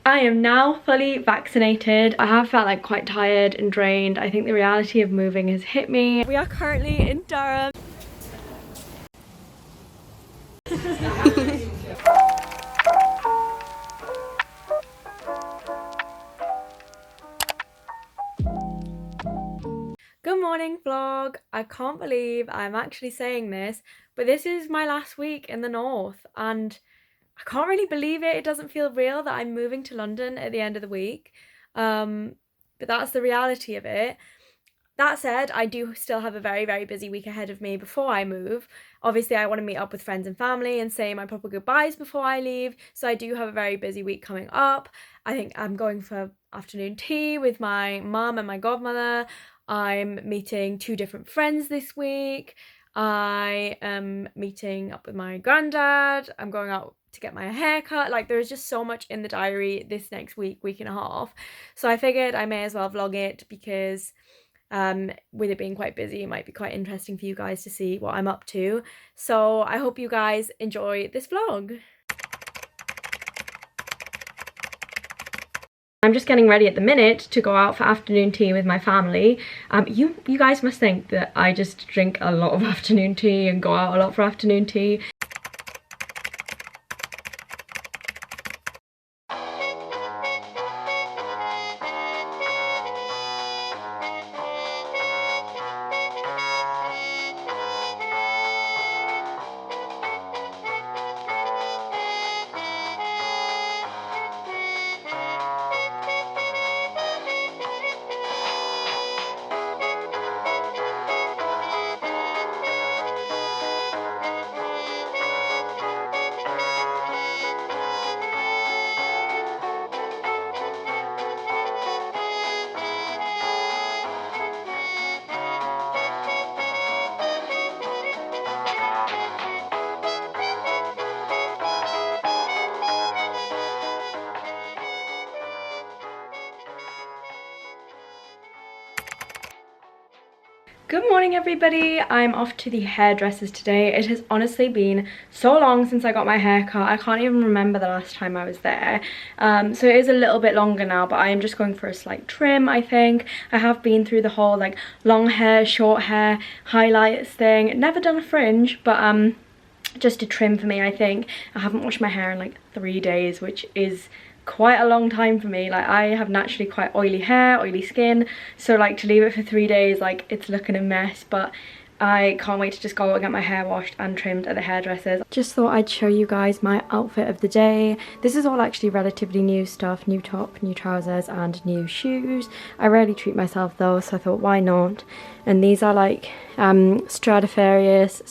I am now fully vaccinated. I have felt like quite tired and drained. I think the reality of moving has hit me. We are currently in Durham. Good morning vlog. I can't believe I'm actually saying this, but this is my last week in the north and I can't really believe it. It doesn't feel real that I'm moving to London at the end of the week. But that's the reality of it. That said, I do still have a very, very busy week ahead of me before I move. Obviously, I want to meet up with friends and family and say my proper goodbyes before I leave. So I do have a very busy week coming up. I think I'm going for afternoon tea with my mum and my godmother. I'm meeting 2 different friends this week. I am meeting up with my granddad. I'm going out to get my hair cut. Like, there's just so much in the diary this next week, week and a half. So I figured I may as well vlog it because with it being quite busy, it might be quite interesting for you guys to see what I'm up to. So I hope you guys enjoy this vlog. I'm just getting ready at the minute to go out for afternoon tea with my family. You guys must think that I just drink a lot of afternoon tea and go out a lot for afternoon tea. Good morning everybody, I'm off to the hairdressers today. It has honestly been so long since I got my hair cut. I can't even remember the last time I was there. So it is a little bit longer now, but I am just going for a slight trim, I think. I have been through the whole like long hair, short hair, highlights thing. Never done a fringe, but just a trim for me, I think. I haven't washed my hair in like 3 days, which is quite a long time for me. Like, I have naturally quite oily hair, oily skin, so like to leave it for 3 days, like, it's looking a mess. But I can't wait to just go and get my hair washed and trimmed at the hairdressers. Just thought I'd show you guys my outfit of the day. This is all actually relatively new stuff: new top, new trousers and new shoes. I rarely treat myself though, so I thought why not. And these are like Stradivarius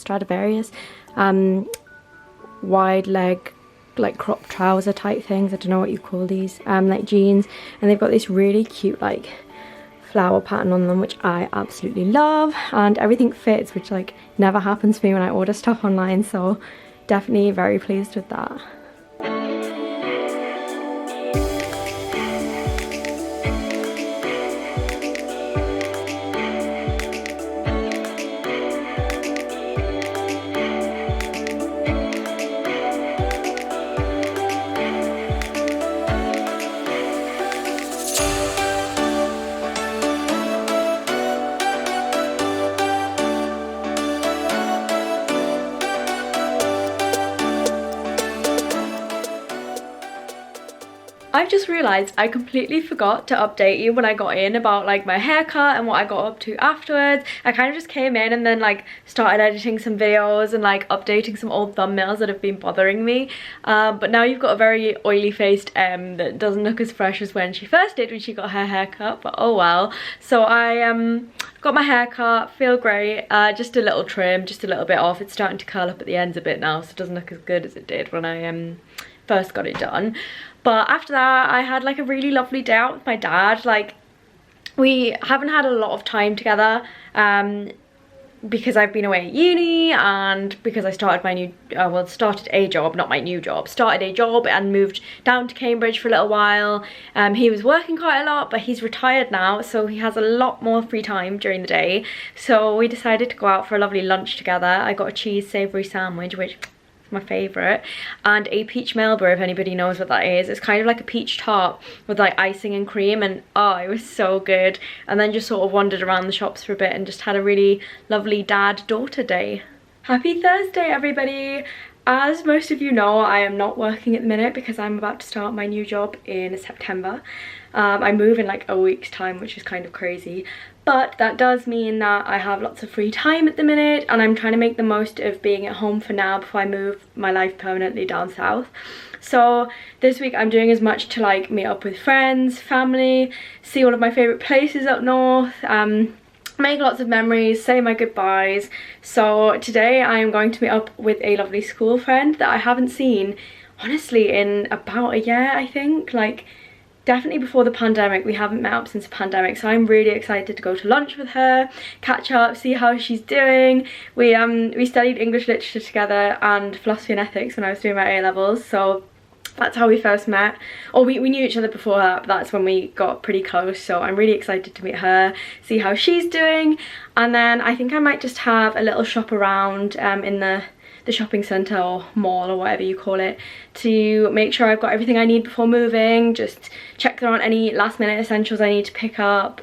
wide leg like crop trouser type things. I don't know what you call these, like jeans, and they've got this really cute like flower pattern on them, which I absolutely love, and everything fits, which like never happens to me when I order stuff online, so definitely very pleased with that. I've just realised I completely forgot to update you when I got in about like my haircut and what I got up to afterwards. I kind of just came in and then like started editing some videos and like updating some old thumbnails that have been bothering me. But now you've got a very oily faced Em that doesn't look as fresh as when she first did when she got her haircut, but oh well. So I got my haircut, feel great, just a little trim, just a little bit off. It's starting to curl up at the ends a bit now, so it doesn't look as good as it did when I first got it done. But after that, I had like a really lovely day out with my dad. Like, we haven't had a lot of time together because I've been away at uni and because I started my new, started a job, not my new job, started a job and moved down to Cambridge for a little while. He was working quite a lot, but he's retired now, so he has a lot more free time during the day. So we decided to go out for a lovely lunch together. I got a cheese savoury sandwich, which my favourite, and a peach melba, if anybody knows what that is. It's kind of like a peach tart with like icing and cream, and oh, it was so good. And then just sort of wandered around the shops for a bit and just had a really lovely dad-daughter day. Happy Thursday, everybody! As most of you know, I am not working at the minute because I'm about to start my new job in September. I move in like a week's time, which is kind of crazy. But that does mean that I have lots of free time at the minute, and I'm trying to make the most of being at home for now before I move my life permanently down south. So this week I'm doing as much to like meet up with friends, family, see all of my favourite places up north, make lots of memories, say my goodbyes. So today I am going to meet up with a lovely school friend that I haven't seen, honestly, in about a year, I think. Like, definitely before the pandemic. We haven't met up since the pandemic, so I'm really excited to go to lunch with her, catch up, see how she's doing. We studied English literature together and philosophy and ethics when I was doing my A-levels, so that's how we first met. Or we knew each other before that, but that's when we got pretty close. So I'm really excited to meet her, see how she's doing, and then I think I might just have a little shop around in the shopping centre or mall or whatever you call it, to make sure I've got everything I need before moving, just check there aren't any last minute essentials I need to pick up,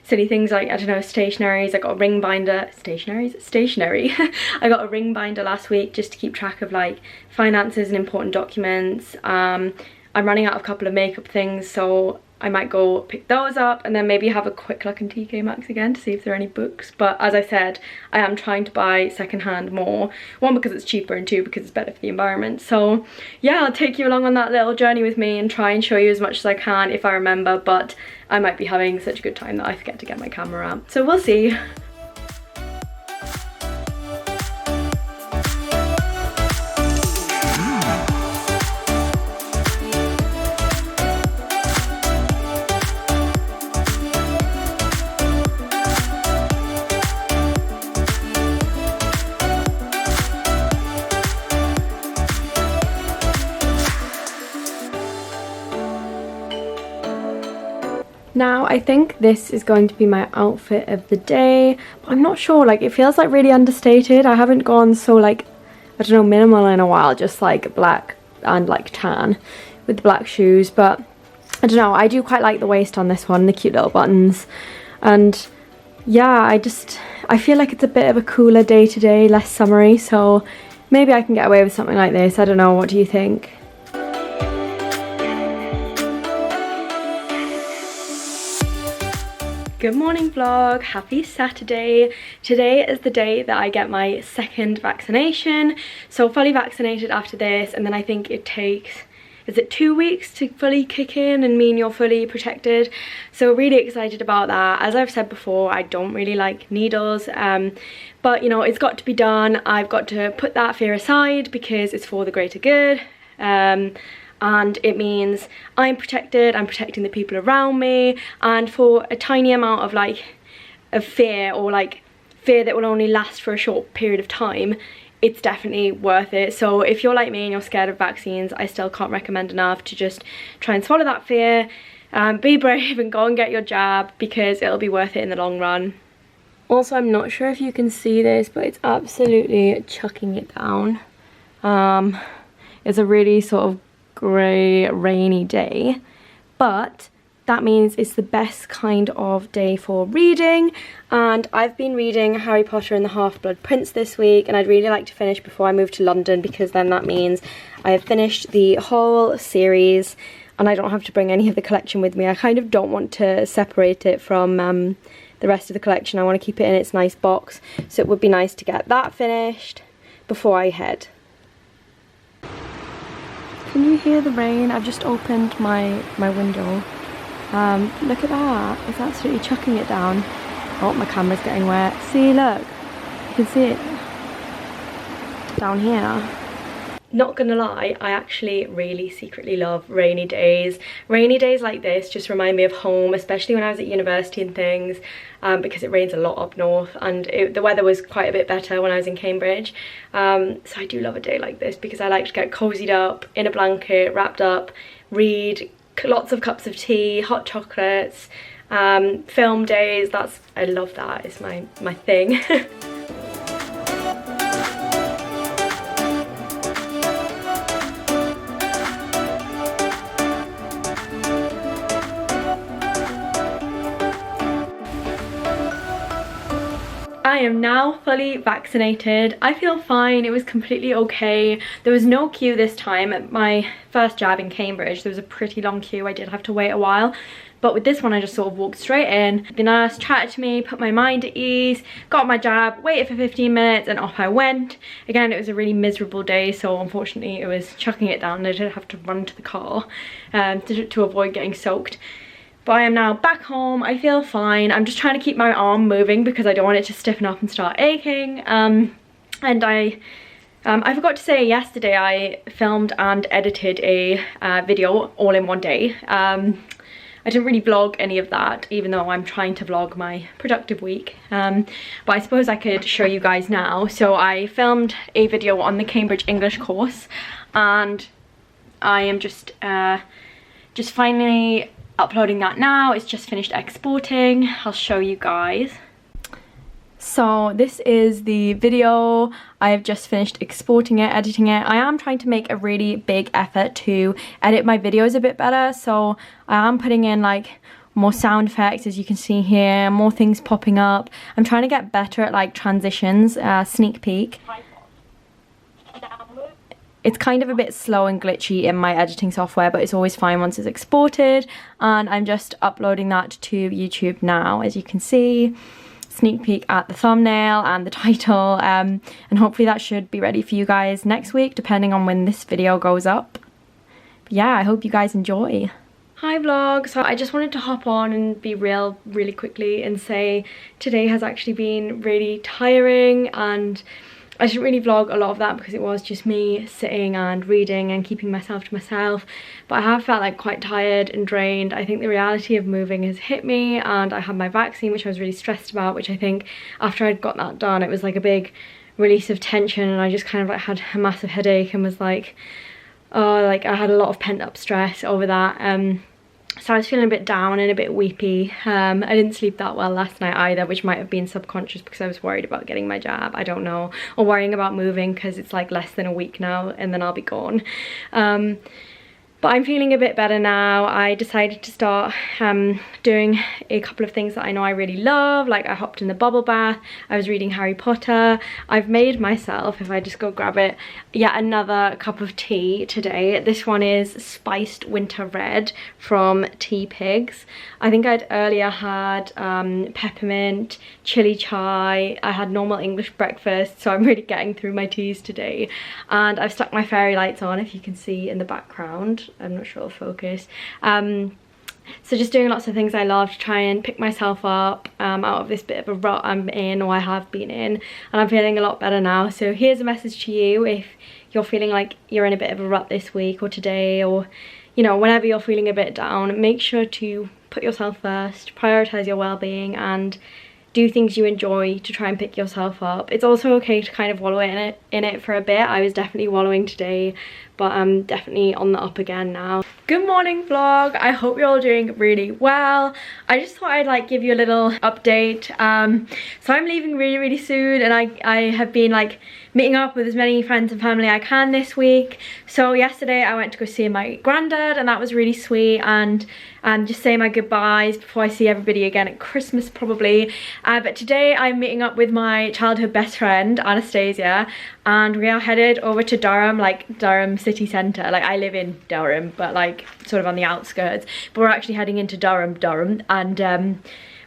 silly things like, I don't know, stationaries. I got a ring binder, stationery. I got a ring binder last week just to keep track of like finances and important documents. I'm running out of a couple of makeup things, so I might go pick those up and then maybe have a quick look in TK Maxx again to see if there are any books. But as I said, I am trying to buy secondhand more. One, because it's cheaper, and two, because it's better for the environment. So yeah, I'll take you along on that little journey with me and try and show you as much as I can if I remember, but I might be having such a good time that I forget to get my camera out. So we'll see. Now, I think this is going to be my outfit of the day, but I'm not sure, like, it feels like really understated. I haven't gone so, like, I don't know, minimal in a while, just like black and like tan with the black shoes. But I don't know, I do quite like the waist on this one, the cute little buttons. And yeah, I feel like it's a bit of a cooler day today, less summery, so maybe I can get away with something like this. I don't know, what do you think? Good morning vlog, happy Saturday. Today is the day that I get my second vaccination, so fully vaccinated after this, and then I think it takes, is it 2 weeks to fully kick in and mean you're fully protected? So really excited about that. As I've said before, I don't really like needles, but you know, it's got to be done. I've got to put that fear aside because it's for the greater good. And it means I'm protected, I'm protecting the people around me, and for a tiny amount of like of fear, or like fear that will only last for a short period of time, it's definitely worth it. So if you're like me and you're scared of vaccines, I still can't recommend enough to just try and swallow that fear, be brave and go and get your jab, because it'll be worth it in the long run. Also, I'm not sure if you can see this, but it's absolutely chucking it down. It's a really sort of grey, rainy day, but that means it's the best kind of day for reading, and I've been reading Harry Potter and the Half-Blood Prince this week, and I'd really like to finish before I move to London, because then that means I have finished the whole series and I don't have to bring any of the collection with me. I kind of don't want to separate it from the rest of the collection. I want to keep it in its nice box, so it would be nice to get that finished before I head. Can you hear the rain? I've just opened my window. Look at that. It's absolutely chucking it down. Oh, my camera's getting wet. See, look. You can see it down here. Not gonna lie, I actually really secretly love rainy days. Rainy days like this just remind me of home, especially when I was at university and things, because it rains a lot up north, and the weather was quite a bit better when I was in Cambridge. So I do love a day like this, because I like to get cozied up in a blanket, wrapped up, read, lots of cups of tea, hot chocolates, film days. I love that. It's my thing. I am now fully vaccinated. I feel fine. It was completely okay. There was no queue this time. At my first jab in Cambridge, there was a pretty long queue. I did have to wait a while. But with this one, I just sort of walked straight in. The nurse chatted to me, put my mind at ease, got my jab, waited for 15 minutes, and off I went. Again, it was a really miserable day, so unfortunately it was chucking it down. I did have to run to the car to avoid getting soaked. But I am now back home. I feel fine. I'm just trying to keep my arm moving because I don't want it to stiffen up and start aching. And I forgot to say, yesterday I filmed and edited a video all in one day. I didn't really vlog any of that, even though I'm trying to vlog my productive week. But I suppose I could show you guys now. So I filmed a video on the Cambridge English course, and I am just finally uploading that now. It's just finished exporting. I'll show you guys. So this is the video. I have just finished exporting it, editing it. I am trying to make a really big effort to edit my videos a bit better. So I am putting in like more sound effects, as you can see here, more things popping up. I'm trying to get better at like transitions, sneak peek. It's kind of a bit slow and glitchy in my editing software, but it's always fine once it's exported. And I'm just uploading that to YouTube now, as you can see. Sneak peek at the thumbnail and the title, and hopefully that should be ready for you guys next week, depending on when this video goes up. But yeah, I hope you guys enjoy. Hi vlog. So I just wanted to hop on and be real really quickly and say today has actually been really tiring, and I didn't really vlog a lot of that because it was just me sitting and reading and keeping myself to myself. But I have felt like quite tired and drained. I think the reality of moving has hit me, and I had my vaccine, which I was really stressed about, which I think after I'd got that done, it was like a big release of tension, and I just kind of like had a massive headache and was like, oh, like I had a lot of pent up stress over that. So I was feeling a bit down and a bit weepy. I didn't sleep that well last night either, which might have been subconscious because I was worried about getting my jab, I don't know, or worrying about moving because it's like less than a week now and then I'll be gone. But I'm feeling a bit better now. I decided to start doing a couple of things that I know I really love. Like I hopped in the bubble bath, I was reading Harry Potter. I've made myself, if I just go grab it, yet another cup of tea today. This one is spiced winter red from Tea Pigs. I think I'd earlier had peppermint, chili chai. I had normal English breakfast, so I'm really getting through my teas today. And I've stuck my fairy lights on, if you can see in the background. I'm not sure it'll focus. So just doing lots of things I love to try and pick myself up out of this bit of a rut I'm in, or I have been in, and I'm feeling a lot better now. So here's a message to you: if you're feeling like you're in a bit of a rut this week or today, or you know, whenever you're feeling a bit down, make sure to put yourself first, prioritize your well-being, and do things you enjoy to try and pick yourself up. It's also okay to kind of wallow in it for a bit. I was definitely wallowing today, but I'm definitely on the up again now. Good morning vlog. I hope you're all doing really well. I just thought I'd like give you a little update. So I'm leaving really soon, and I have been like meeting up with as many friends and family I can this week. So yesterday I went to go see my granddad, and that was really sweet, and just say my goodbyes before I see everybody again at Christmas probably. But today I'm meeting up with my childhood best friend Anastasia, and we are headed over to Durham, like Durham city centre. Like I live in Durham, but like sort of on the outskirts, but we're actually heading into Durham, and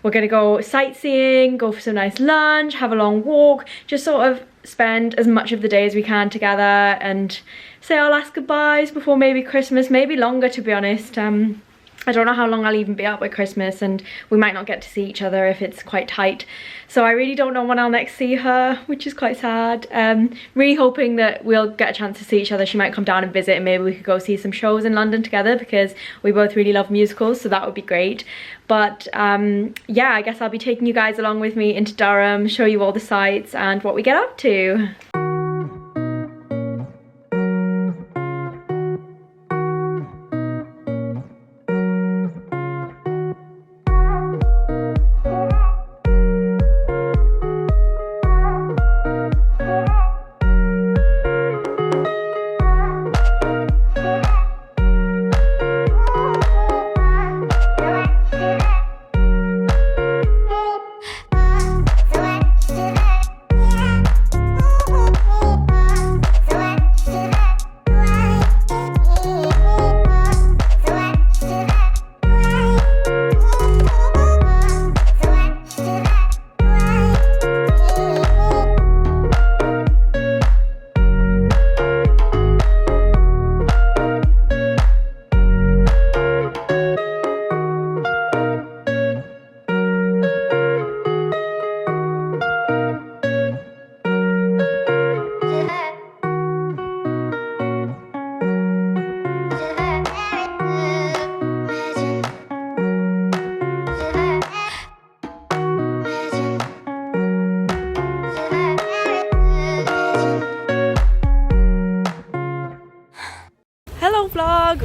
we're gonna go sightseeing, go for some nice lunch, have a long walk, just sort of spend as much of the day as we can together and say our last goodbyes before maybe Christmas, maybe longer, to be honest. I don't know how long I'll even be out by Christmas, and we might not get to see each other if it's quite tight. So I really don't know when I'll next see her, which is quite sad. Really hoping that we'll get a chance to see each other. She might come down and visit, and maybe we could go see some shows in London together, because we both really love musicals, so that would be great. But yeah, I guess I'll be taking you guys along with me into Durham, show you all the sights and what we get up to.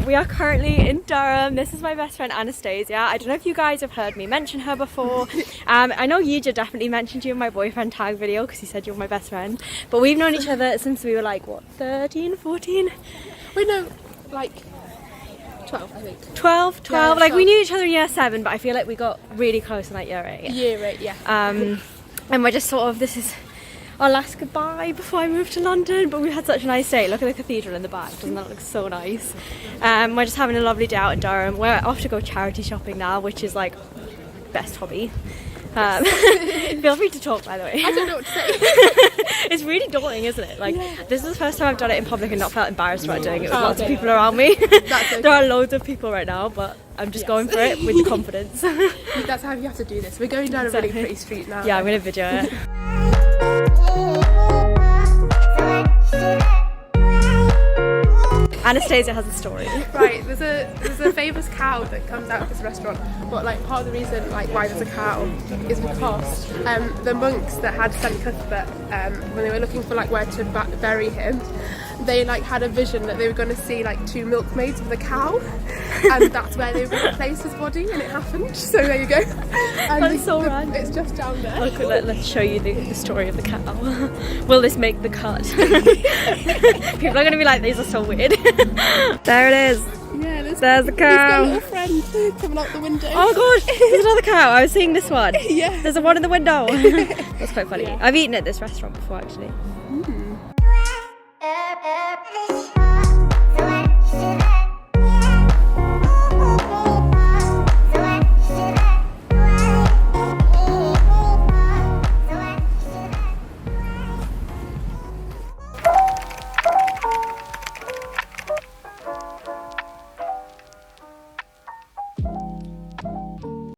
we are currently in Durham. This is my best friend Anastasia. I don't know if you guys have heard me mention her before. I know Yija definitely mentioned you in my boyfriend tag video because he said you were my best friend. But we've known each other since we were like, what, 13, 14? We know, like 12, I think. 12? Yeah, like 12. we knew each other in year 7, but I feel like we got really close in like year 8. Year 8, yeah. And we're just sort of, this is our last goodbye before I move to London, but we had such a nice day. Look at the cathedral in the back, doesn't that look so nice? We're just having a lovely day out in Durham. We're off to go charity shopping now, which is like best hobby. Feel free to talk, by the way. I don't know what to say. It's really daunting, isn't it? Like, this is the first time I've done it in public and not felt embarrassed about doing it with lots of people around me. That's okay. There are loads of people right now, but I'm just going for it with confidence. That's how you have to do this. We're going down a really pretty street now. Yeah, I'm going to video it. Anastasia has a story. Right, there's a famous cow that comes out of this restaurant, but like part of the reason like why there's a cow is because the monks that had St. Cuthbert, when they were looking for like where to bury him, they like had a vision that they were going to see like 2 milkmaids with a cow, and that's where they were going to place his body, and it happened. So there you go. And That's so random. It's just down there. Okay, let's show you the story of the cow. Will this make the cut? People are going to be like, these are so weird. There it is. Yeah, there's the cow. There's my little friend coming out the window. Oh gosh, there's another cow. I was seeing this one. Yeah. There's a one in the window. That's quite funny. I've eaten at this restaurant before actually.